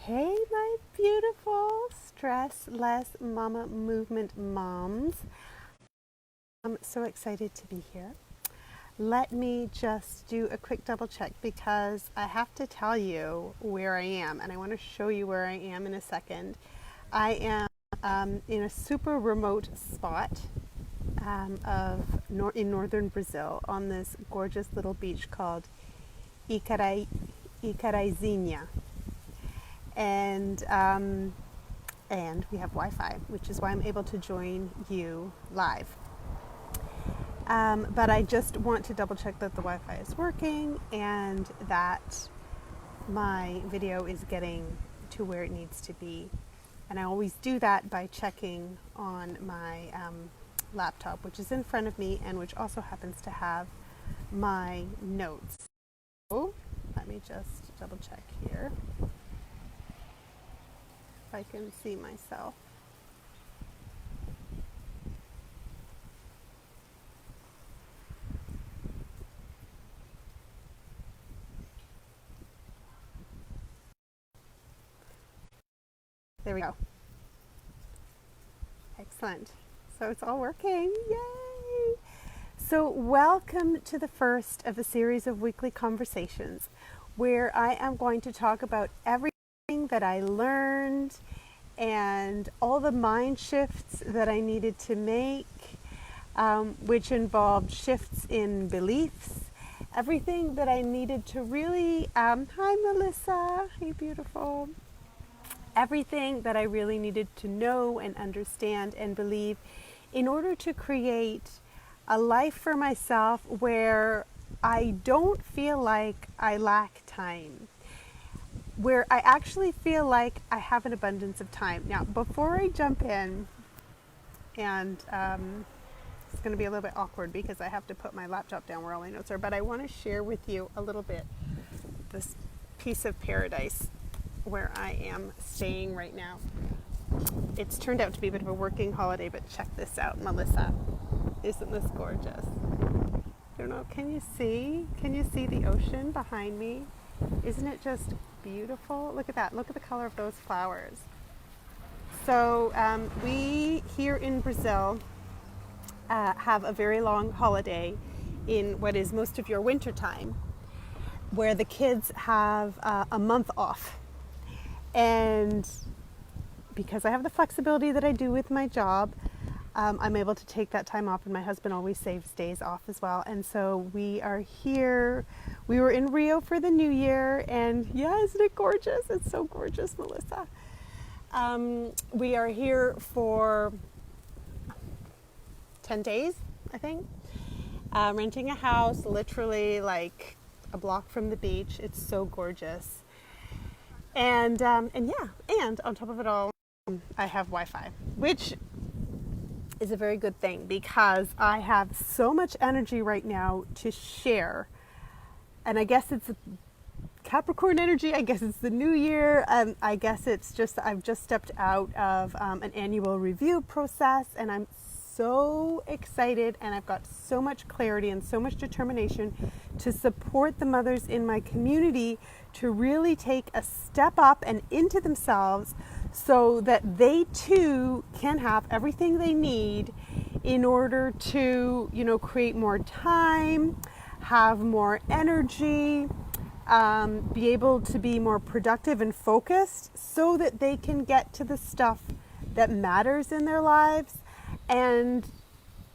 Hey, my beautiful stress less mama movement moms. I'm so excited to be here. Let me just do a quick double check because I have to tell you where I am, and I want to show you where I am in a second. I am in a super remote spot in northern Brazil on this gorgeous little beach called Icaraizinha. And we have Wi-Fi, which is why I'm able to join you live. But I just want to double check that the Wi-Fi is working and that my video is getting to where it needs to be. And I always do that by checking on my laptop, which is in front of me and which also happens to have my notes. So let me just double check here. I can see myself. There we go. Excellent. So it's all working. Yay! So welcome to the first of a series of weekly conversations where I am going to talk about everything that I learned and all the mind shifts that I needed to make, which involved shifts in beliefs, everything that I needed to really, hi Melissa, hey beautiful, everything that I really needed to know and understand and believe in order to create a life for myself where I don't feel like I lack time, where I actually feel like I have an abundance of time. Now, before I jump in, and it's going to be a little bit awkward because I have to put my laptop down where all my notes are, but I want to share with you a little bit this piece of paradise where I am staying right now. It's turned out to be a bit of a working holiday, but check this out, Melissa. Isn't this gorgeous? I don't know, can you see? Can you see the ocean behind me? Isn't it just beautiful? Look at that. Look at the color of those flowers. So we here in Brazil have a very long holiday in what is most of your winter time, where the kids have a month off. And because I have the flexibility that I do with my job, I'm able to take that time off, and my husband always saves days off as well. And so we are here. We were in Rio for the New Year, and yeah, isn't it gorgeous? It's so gorgeous, Melissa. We are here for 10 days, I think, renting a house, literally like a block from the beach. It's so gorgeous. And yeah, and on top of it all, I have Wi-Fi, which is a very good thing because I have so much energy right now to share. And I guess it's Capricorn energy. I guess it's the new year. I guess it's just, I've just stepped out of an annual review process, and I'm so excited, and I've got so much clarity and so much determination to support the mothers in my community to really take a step up and into themselves so that they too can have everything they need in order to, create more time, have more energy, be able to be more productive and focused so that they can get to the stuff that matters in their lives. And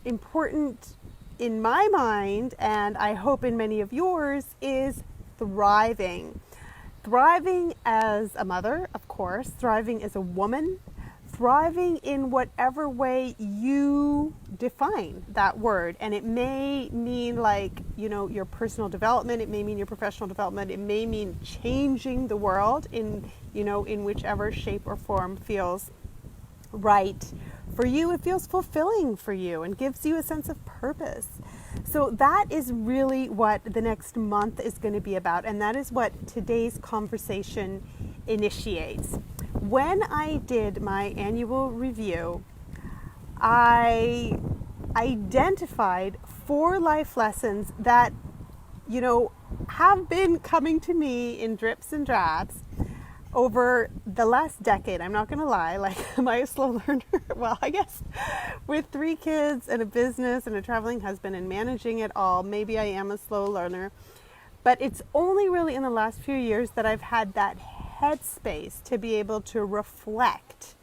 important in my mind, and I hope in many of yours, is thriving. Thriving as a mother, of course, thriving as a woman, thriving in whatever way you define that word. And it may mean your personal development, it may mean your professional development, it may mean changing the world in whichever shape or form feels right for you. It feels fulfilling for you and gives you a sense of purpose. So that is really what the next month is going to be about, and that is what today's conversation initiates. When I did my annual review, I identified 4 life lessons that, have been coming to me in drips and drabs over the last decade, I'm not going to lie, like, am I a slow learner? Well, I guess with 3 kids and a business and a traveling husband and managing it all, maybe I am a slow learner. But it's only really in the last few years that I've had that headspace to be able to reflect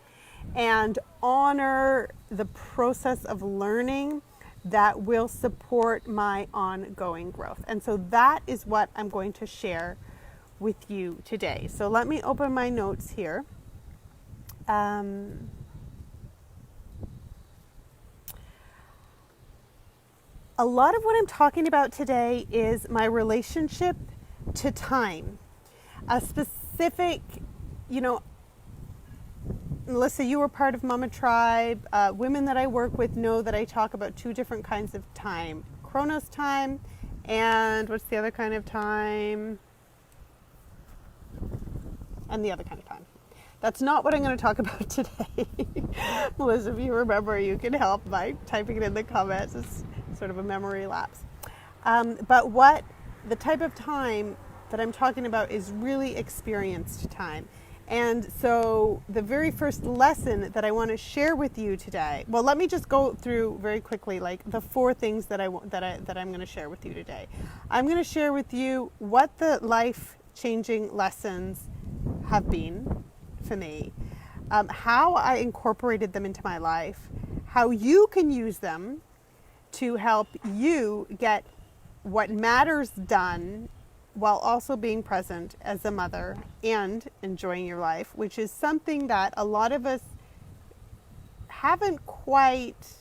and honor the process of learning that will support my ongoing growth. And so that is what I'm going to share with you today. So let me open my notes here. A lot of what I'm talking about today is my relationship to time. A specific, Melissa, you were part of Mama Tribe. Women that I work with know that I talk about 2 different kinds of time. Chronos time, and what's the other kind of time? And the other kind of time. That's not what I'm going to talk about today. Melissa, if you remember, you can help by typing it in the comments. It's sort of a memory lapse. But what the type of time that I'm talking about is really experienced time. And so the very first lesson that I want to share with you today, well, let me just go through very quickly, like the 4 things that I'm going to share with you today. I'm going to share with you what the life-changing lessons have been for me, how I incorporated them into my life, how you can use them to help you get what matters done while also being present as a mother and enjoying your life, which is something that a lot of us haven't quite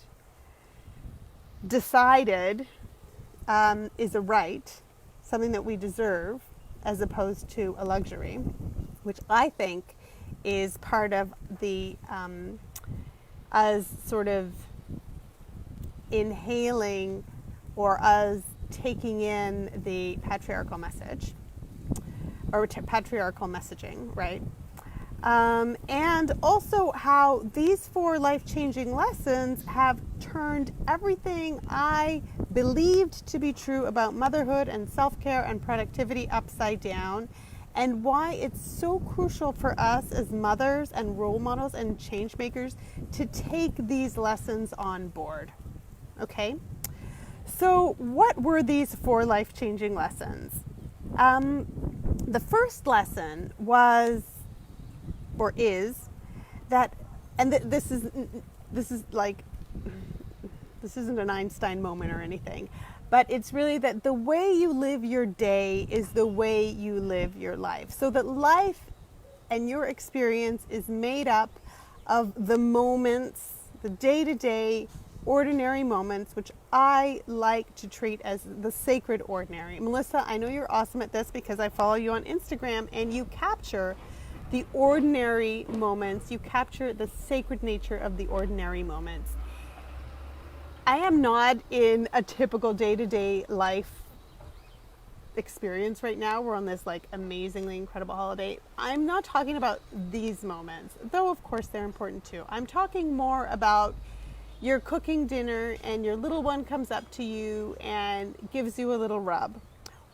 decided is a right, something that we deserve as opposed to a luxury, which I think is part of the us sort of inhaling or us taking in the patriarchal message or patriarchal messaging, right? And also how these 4 life-changing lessons have turned everything I believed to be true about motherhood and self-care and productivity upside down, and why it's so crucial for us as mothers and role models and change makers to take these lessons on board. Okay? So what were these 4 life-changing lessons? The first lesson was, or is, that, and this isn't an Einstein moment or anything, but it's really that the way you live your day is the way you live your life. So that life and your experience is made up of the moments, the day-to-day ordinary moments, which I like to treat as the sacred ordinary. Melissa, I know you're awesome at this because I follow you on Instagram and you capture the ordinary moments. You capture the sacred nature of the ordinary moments. I am not in a typical day-to-day life experience right now. We're on this like amazingly incredible holiday. I'm not talking about these moments, though of course they're important too. I'm talking more about you're cooking dinner and your little one comes up to you and gives you a little rub.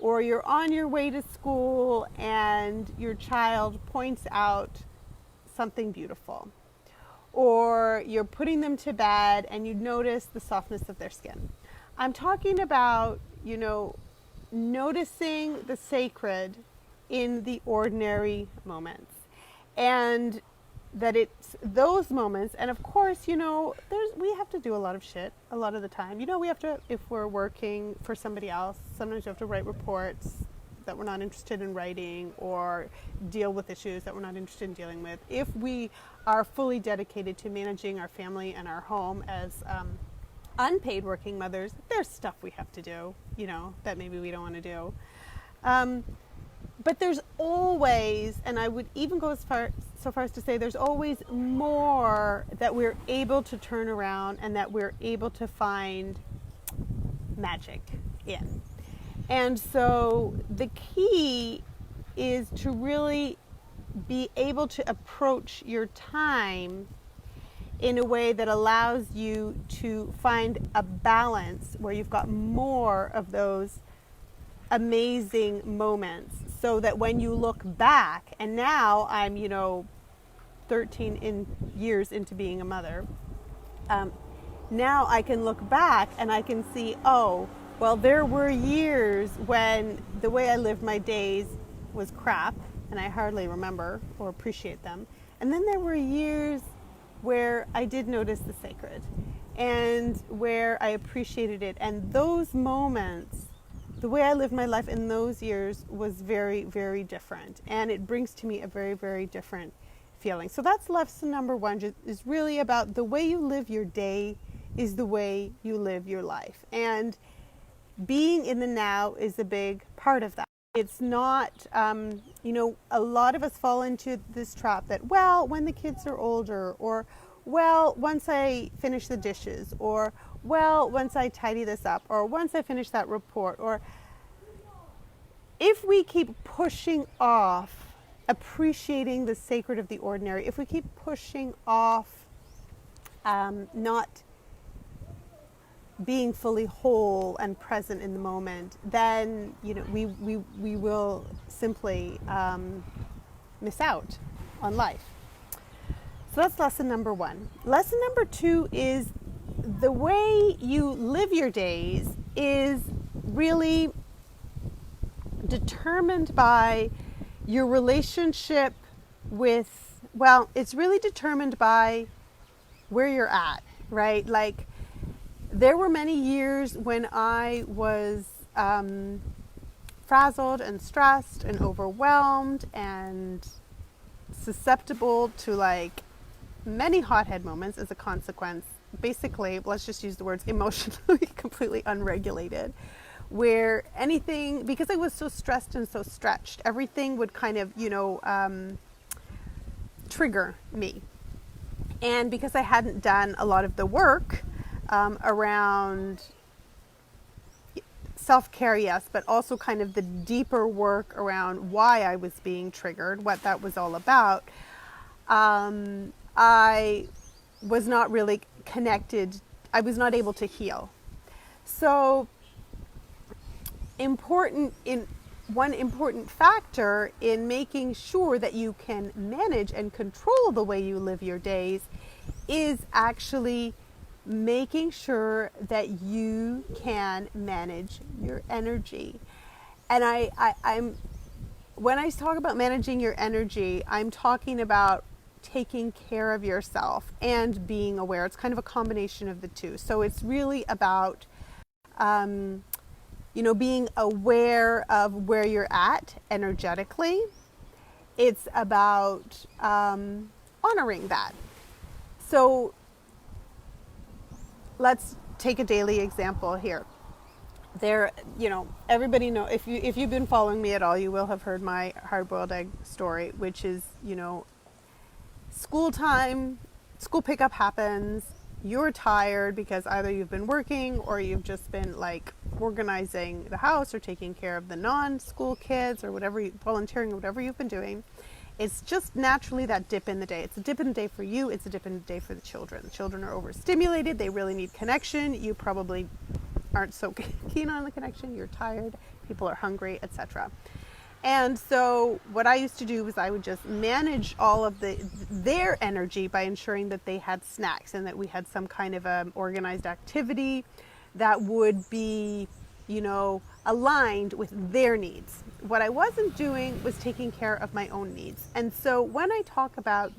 Or you're on your way to school and your child points out something beautiful. Or you're putting them to bed and you notice the softness of their skin. I'm talking about, noticing the sacred in the ordinary moments. And that it's those moments, and of course, we have to do a lot of shit a lot of the time. We have to, if we're working for somebody else, sometimes we have to write reports that we're not interested in writing or deal with issues that we're not interested in dealing with. If we are fully dedicated to managing our family and our home as unpaid working mothers, there's stuff we have to do, that maybe we don't want to do. But there's always, and I would even go so far as to say there's always more that we're able to turn around and that we're able to find magic in. And so the key is to really be able to approach your time in a way that allows you to find a balance where you've got more of those amazing moments, so that when you look back, and now I'm, 13 years into being a mother, now I can look back and I can see, oh, well, there were years when the way I lived my days was crap and I hardly remember or appreciate them. And then there were years where I did notice the sacred and where I appreciated it. And those moments, the way I lived my life in those years was very, very different. And it brings to me a very, very different feeling. So that's lesson number one, is really about the way you live your day is the way you live your life. And being in the now is a big part of that. It's not, a lot of us fall into this trap that, well, when the kids are older, or, well, once I finish the dishes, or, well, once I tidy this up, or once I finish that report, or if we keep pushing off appreciating the sacred of the ordinary, if we keep pushing off not being fully whole and present in the moment, then we will simply miss out on life. So that's lesson number one. Lesson number two is the way you live your days is really determined by your relationship with, well, it's really determined by where you're at, right? Like, there were many years when I was frazzled and stressed and overwhelmed and susceptible to like many hothead moments as a consequence. Basically, let's just use the words emotionally completely unregulated, where anything, because I was so stressed and so stretched, everything would kind of, trigger me. And because I hadn't done a lot of the work around self-care, yes, but also kind of the deeper work around why I was being triggered, what that was all about, I was not really connected. I was not able to heal. So one important factor in making sure that you can manage and control the way you live your days is actually making sure that you can manage your energy. And I'm when I talk about managing your energy, I'm talking about taking care of yourself and being aware. It's kind of a combination of the two. So it's really about being aware of where you're at energetically. It's about honoring that. So let's take a daily example here. Everybody know, if you've been following me at all, you will have heard my hard-boiled egg story, which is, school time, school pickup happens, you're tired because either you've been working or you've just been like organizing the house or taking care of the non-school kids or whatever, volunteering or whatever you've been doing. It's just naturally that dip in the day. It's a dip in the day for you. It's a dip in the day for the children. The children are overstimulated. They really need connection. You probably aren't so keen on the connection. You're tired. People are hungry, etc. And so what I used to do was I would just manage all of their energy by ensuring that they had snacks and that we had some kind of organized activity that would be, aligned with their needs. What I wasn't doing was taking care of my own needs. And so when I talk about,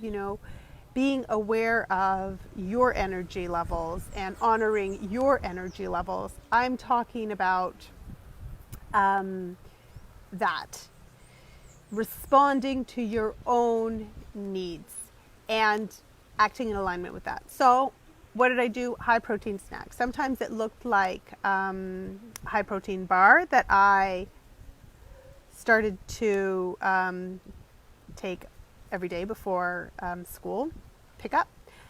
being aware of your energy levels and honoring your energy levels, I'm talking about that. Responding to your own needs and acting in alignment with that. So what did I do? High protein snacks. Sometimes it looked like high protein bar that I started to take every day before school pickup.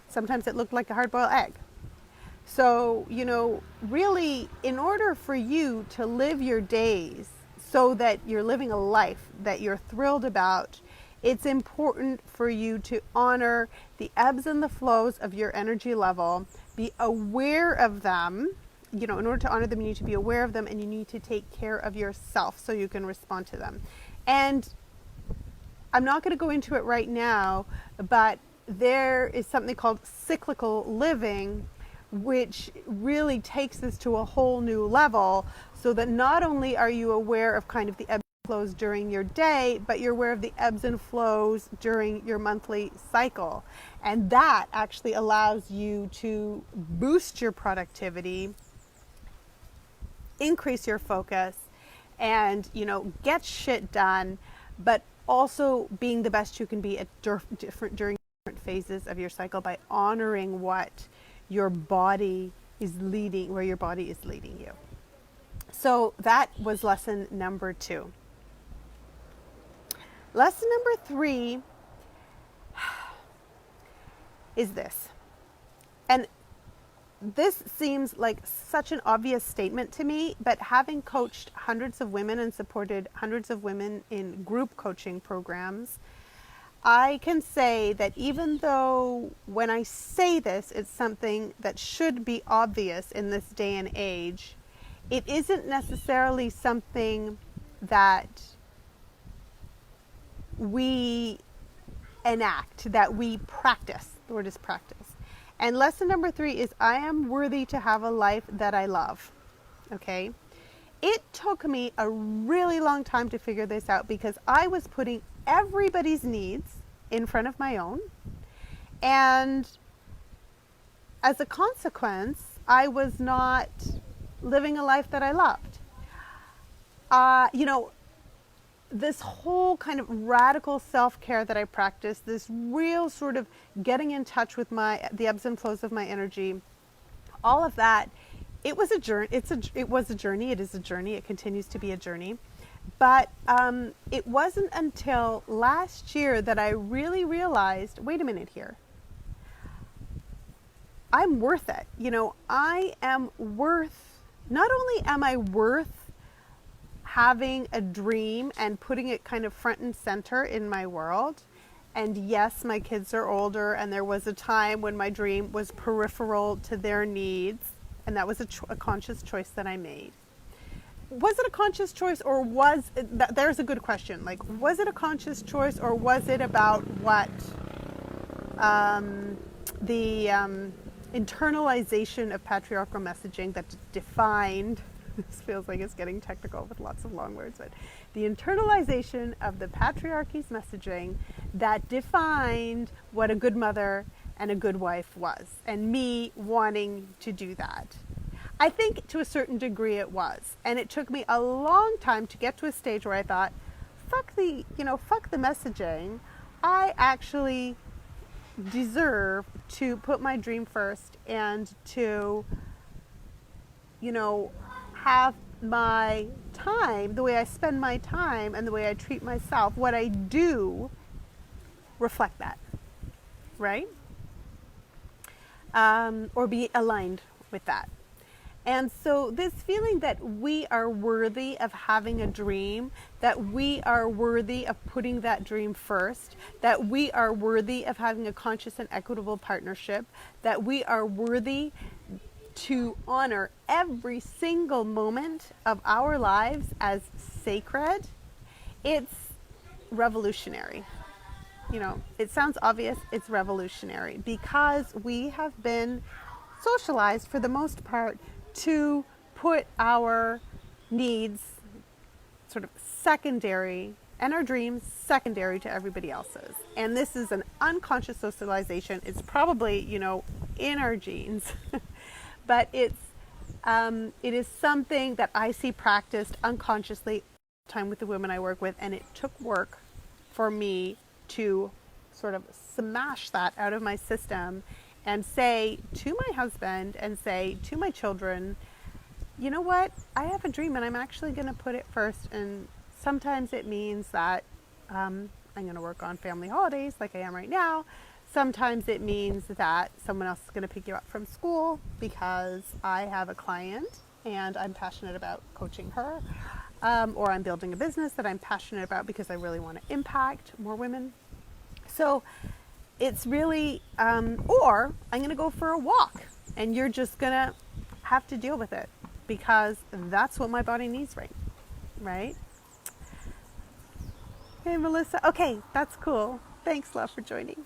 Sometimes it looked like a hard-boiled egg. So, really, in order for you to live your days so that you're living a life that you're thrilled about, it's important for you to honor the ebbs and the flows of your energy level, be aware of them, in order to honor them, you need to be aware of them, and you need to take care of yourself so you can respond to them. And I'm not going to go into it right now, but there is something called cyclical living, which really takes this to a whole new level, so that not only are you aware of kind of the ebbs and flows during your day, but you're aware of the ebbs and flows during your monthly cycle. And that actually allows you to boost your productivity, increase your focus, and, get shit done, but also being the best you can be at during different phases of your cycle by honoring what your body is leading, where your body is leading you. So that was lesson number 2. Lesson number 3 is this. And this seems like such an obvious statement to me, but having coached hundreds of women and supported hundreds of women in group coaching programs, I can say that even though when I say this, it's something that should be obvious in this day and age, it isn't necessarily something that we enact, that we practice. The word is practice. And lesson number 3 is I am worthy to have a life that I love. Okay? It took me a really long time to figure this out because I was putting everybody's needs in front of my own. And as a consequence, I was not living a life that I loved. This whole kind of radical self-care that I practice, this real sort of getting in touch with the ebbs and flows of my energy, all of that, it was a journey. It was a journey. It is a journey. It continues to be a journey. But it wasn't until last year that I really realized, wait a minute here. I'm worth it. I am worth, not only am I worth having a dream and putting it kind of front and center in my world. And yes, my kids are older, and there was a time when my dream was peripheral to their needs, and that was a conscious choice that I made. Was it a conscious choice, or was it, there's a good question, like, was it a conscious choice, or was it about what the internalization of patriarchal messaging that defined, this feels like it's getting technical with lots of long words, but the internalization of the patriarchy's messaging that defined what a good mother and a good wife was, and me wanting to do that. I think to a certain degree it was. And it took me a long time to get to a stage where I thought, fuck the messaging. I actually deserve to put my dream first and to, have my time, the way I spend my time and the way I treat myself, what I do, reflect that, right? Or be aligned with that. And so this feeling that we are worthy of having a dream, that we are worthy of putting that dream first, that we are worthy of having a conscious and equitable partnership, that we are worthy to honor every single moment of our lives as sacred, it's revolutionary. It sounds obvious, it's revolutionary because we have been socialized for the most part to put our needs sort of secondary and our dreams secondary to everybody else's. And this is an unconscious socialization. It's probably, in our genes, but it is something that I see practiced unconsciously all the time with the women I work with. And it took work for me to sort of smash that out of my system and say to my husband and say to my children, you know what, I have a dream and I'm actually going to put it first. And sometimes it means that I'm going to work on family holidays like I am right now. Sometimes it means that someone else is going to pick you up from school because I have a client and I'm passionate about coaching her. Or I'm building a business that I'm passionate about because I really want to impact more women. So it's really, or I'm going to go for a walk and you're just going to have to deal with it because that's what my body needs, right? Hey, Melissa. Okay, that's cool. Thanks, love, for joining.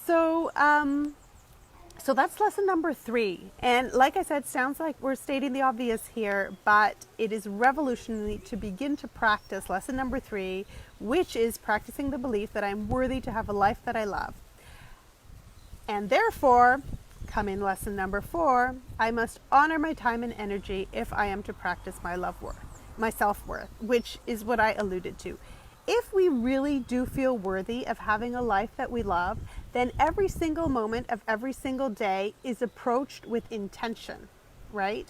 So, so that's lesson number 3. And like I said, sounds like we're stating the obvious here, but it is revolutionary to begin to practice lesson number 3, which is practicing the belief that I'm worthy to have a life that I love. And therefore, come in lesson number 4, I must honor my time and energy if I am to practice my self-worth, which is what I alluded to. If we really do feel worthy of having a life that we love, then every single moment of every single day is approached with intention, right?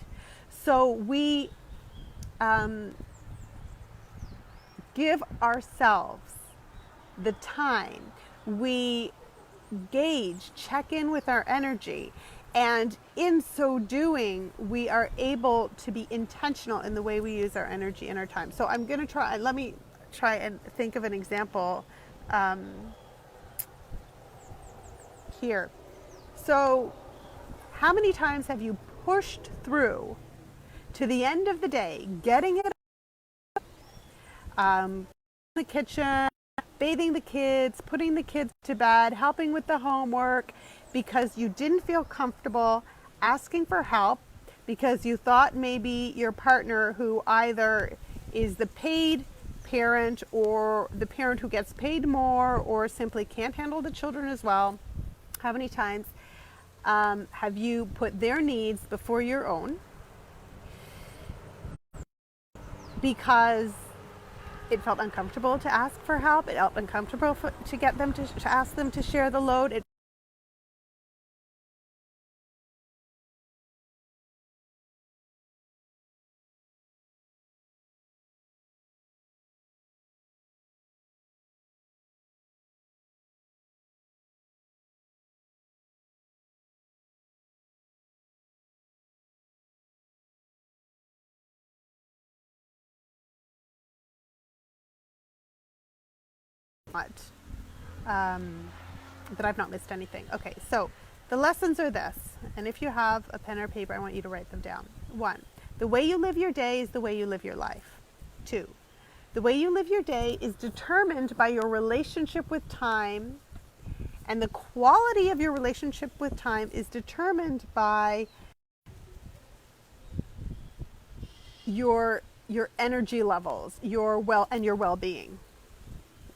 So we give ourselves the time, we gauge, check in with our energy, and in so doing, we are able to be intentional in the way we use our energy and our time. So I'm going to let me try and think of an example here. So how many times have you pushed through to the end of the day, getting it in the kitchen, bathing the kids, putting the kids to bed, helping with the homework, because you didn't feel comfortable asking for help, because you thought maybe your partner, who either is the paid parent or the parent who gets paid more or simply can't handle the children as well. How many times have you put their needs before your own because it felt uncomfortable to ask for help? It felt uncomfortable to get them to ask them to share the load. That I've not missed anything. Okay, so the lessons are this, and if you have a pen or paper, I want you to write them down. 1, the way you live your day is the way you live your life. 2, the way you live your day is determined by your relationship with time, and the quality of your relationship with time is determined by your energy levels, your well-being.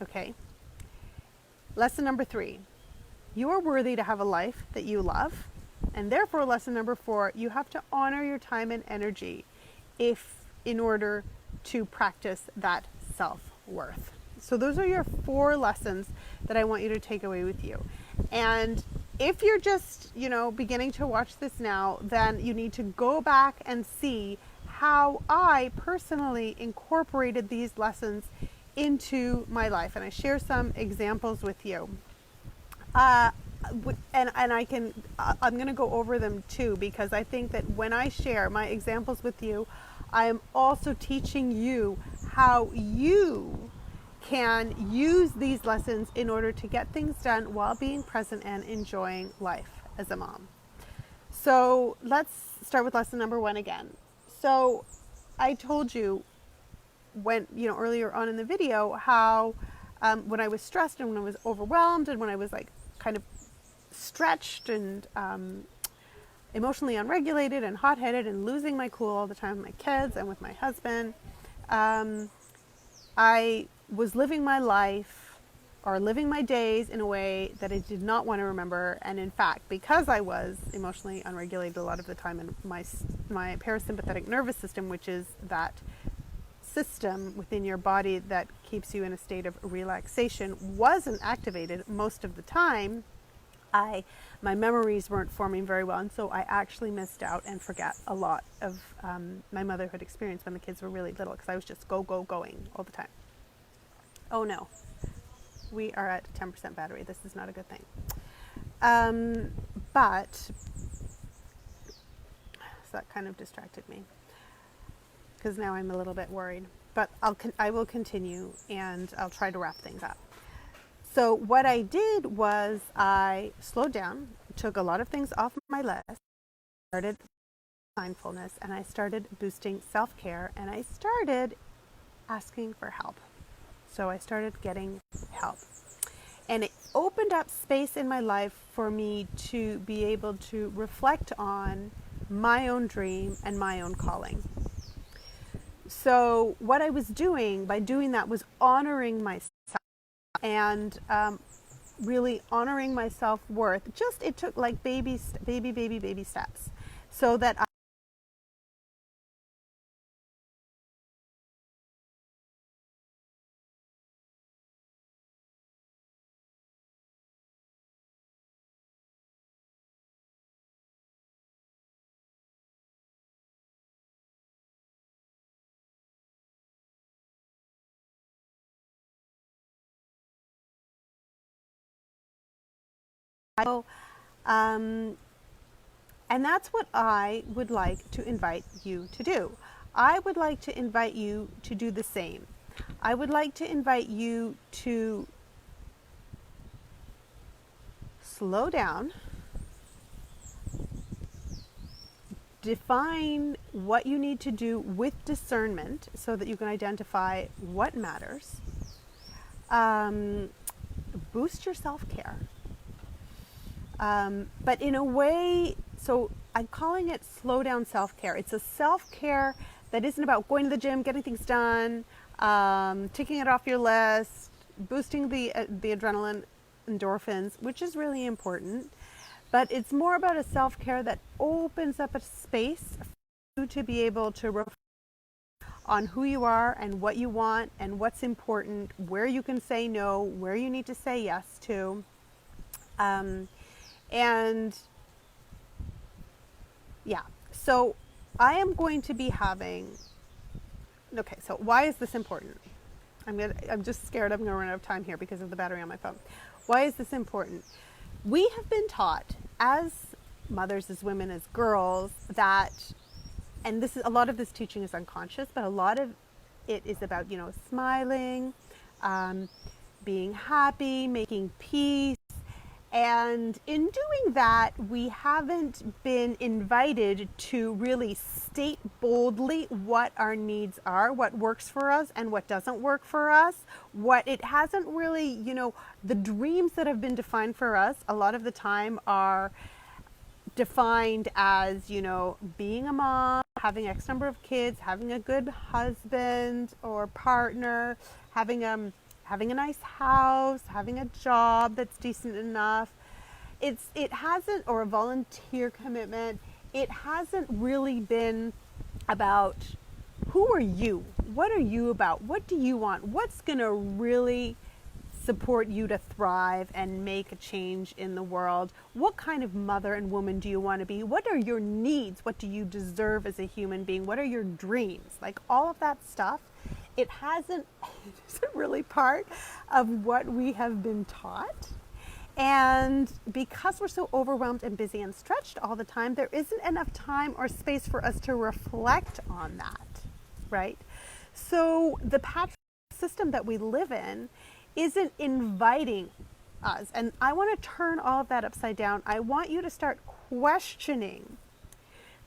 Okay? Lesson number 3, you are worthy to have a life that you love. And therefore, lesson number 4, you have to honor your time and energy in order to practice that self-worth. So those are your 4 lessons that I want you to take away with you. And if you're just, beginning to watch this now, then you need to go back and see how I personally incorporated these lessons into my life, and I share some examples with you. I'm going to go over them too, because I think that when I share my examples with you, I am also teaching you how you can use these lessons in order to get things done while being present and enjoying life as a mom. So let's start with lesson number 1 again. So I told you earlier on in the video how when I was stressed and when I was overwhelmed and when I was kind of stretched and emotionally unregulated and hot-headed and losing my cool all the time with my kids and with my husband, I was living my life or living my days in a way that I did not want to remember. And in fact, because I was emotionally unregulated a lot of the time, and my parasympathetic nervous system, which is that system within your body that keeps you in a state of relaxation, wasn't activated most of the time, my memories weren't forming very well, and so I actually missed out and forgot a lot of my motherhood experience when the kids were really little, because I was just going all the time. Oh no, we are at 10% battery. This is not a good thing. But so that kind of distracted me, because now I'm a little bit worried. But I will continue, and I'll try to wrap things up. So what I did was I slowed down, took a lot of things off my list, started mindfulness and I started boosting self-care and I started asking for help. So I started getting help. And it opened up space in my life for me to be able to reflect on my own dream and my own calling. So what I was doing by doing that was honoring myself and really honoring my self-worth. Just it took like baby steps so that and that's what I would like to invite you to do. I would like to invite you to do the same. I would like to invite you to slow down, define what you need to do with discernment so that you can identify what matters, boost your self-care. But in a way, so I'm calling it slow down self-care. It's a self-care that isn't about going to the gym, getting things done, ticking it off your list, boosting the adrenaline, endorphins, which is really important. But it's more about a self-care that opens up a space for you to be able to reflect on who you are and what you want and what's important, where you can say no, where you need to say yes to. And yeah, so I am going to be having, okay, so why is this important? I'm just scared I'm going to run out of time here because of the battery on my phone. Why is this important? We have been taught as mothers, as women, as girls that, and this is, a lot of this teaching is unconscious, but a lot of it is about, smiling, being happy, making peace. And in doing that, we haven't been invited to really state boldly what our needs are, what works for us and what doesn't work for us. What it hasn't really, the dreams that have been defined for us a lot of the time are defined as, being a mom, having X number of kids, having a good husband or partner, having a nice house, having a job that's decent enough. It hasn't, or a volunteer commitment, it hasn't really been about who are you? What are you about? What do you want? What's going to really support you to thrive and make a change in the world? What kind of mother and woman do you want to be? What are your needs? What do you deserve as a human being? What are your dreams? Like all of that stuff. It isn't really part of what we have been taught. And because we're so overwhelmed and busy and stretched all the time, there isn't enough time or space for us to reflect on that, right? So the patriarchal system that we live in isn't inviting us. And I want to turn all of that upside down. I want you to start questioning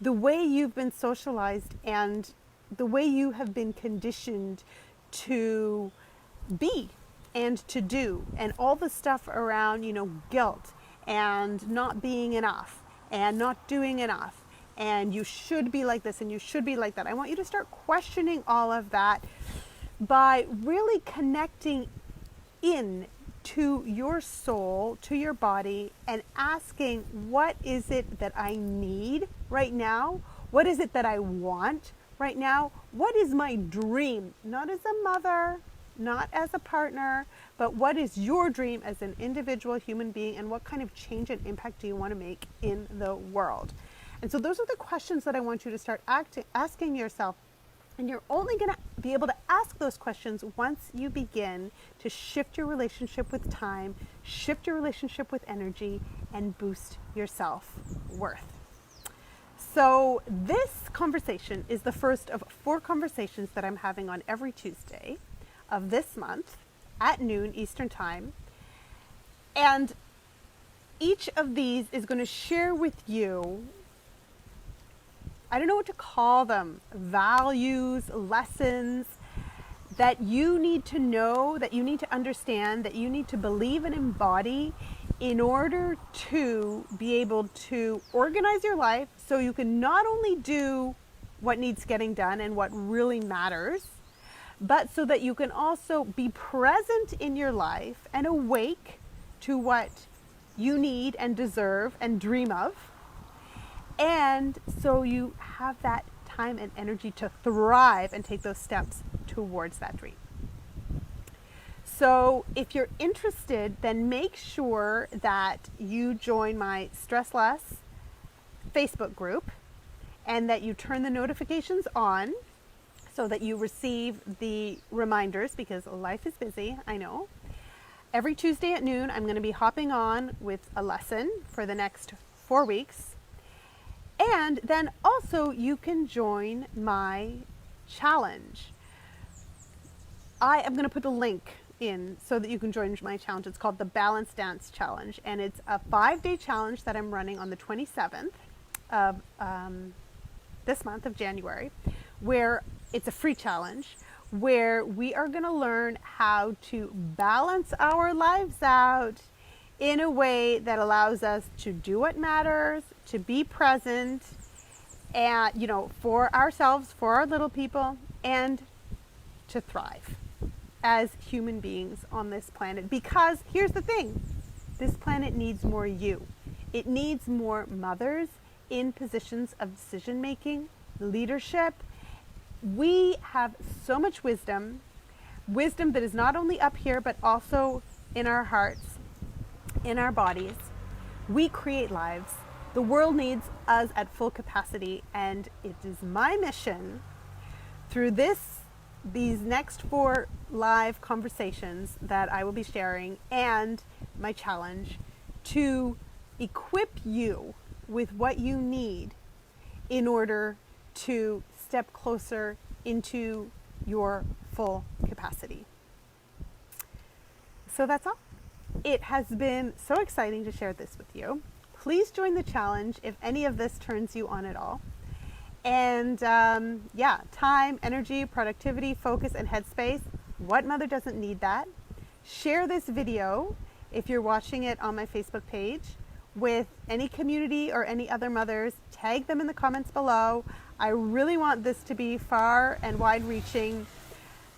the way you've been socialized and the way you have been conditioned to be and to do, and all the stuff around, guilt and not being enough and not doing enough and you should be like this and you should be like that. I want you to start questioning all of that by really connecting in to your soul, to your body, and asking, what is it that I need right now? What is it that I want right now? What is my dream? Not as a mother, not as a partner, but what is your dream as an individual human being, and what kind of change and impact do you want to make in the world? And so those are the questions that I want you to start asking yourself. And you're only going to be able to ask those questions once you begin to shift your relationship with time, shift your relationship with energy, and boost your self-worth. So this conversation is the first of 4 conversations that I'm having on every Tuesday of this month at noon Eastern Time. And each of these is going to share with you I don't know what to call them, values, lessons that you need to know, that you need to understand, that you need to believe and embody in order to be able to organize your life so you can not only do what needs getting done and what really matters, but so that you can also be present in your life and awake to what you need and deserve and dream of. And so you have that time and energy to thrive and take those steps towards that dream. So if you're interested, then make sure that you join my Stress Less Facebook group and that you turn the notifications on so that you receive the reminders, because life is busy, I know. Every Tuesday at noon, I'm going to be hopping on with a lesson for the next 4 weeks. And then also you can join my challenge. I am going to put a link in so that you can join my challenge. It's called the Balance Dance Challenge, and it's a 5-day challenge that I'm running on the 27th of this month of January, where it's a free challenge where we are going to learn how to balance our lives out in a way that allows us to do what matters, to be present, and, you know, for ourselves, for our little people, and to thrive as human beings on this planet. Because here's the thing, this planet needs more you. It needs more mothers in positions of decision making, leadership. We have so much wisdom that is not only up here, but also in our hearts, in our bodies. We create lives. The world needs us at full capacity, and it is my mission through these next 4 live conversations that I will be sharing and my challenge to equip you with what you need in order to step closer into your full capacity. So that's all. It has been so exciting to share this with you. Please join the challenge if any of this turns you on at all. And time, energy, productivity, focus, and headspace. What mother doesn't need that? Share this video if you're watching it on my Facebook page with any community or any other mothers. Tag them in the comments below. I really want this to be far and wide-reaching.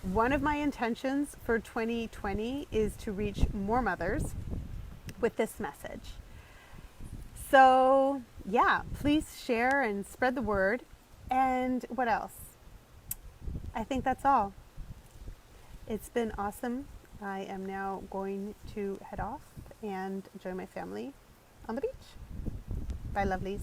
One of my intentions for 2020 is to reach more mothers with this message. So yeah, please share and spread the word. And what else? I think that's all. It's been awesome. I am now going to head off and join my family on the beach. Bye, lovelies.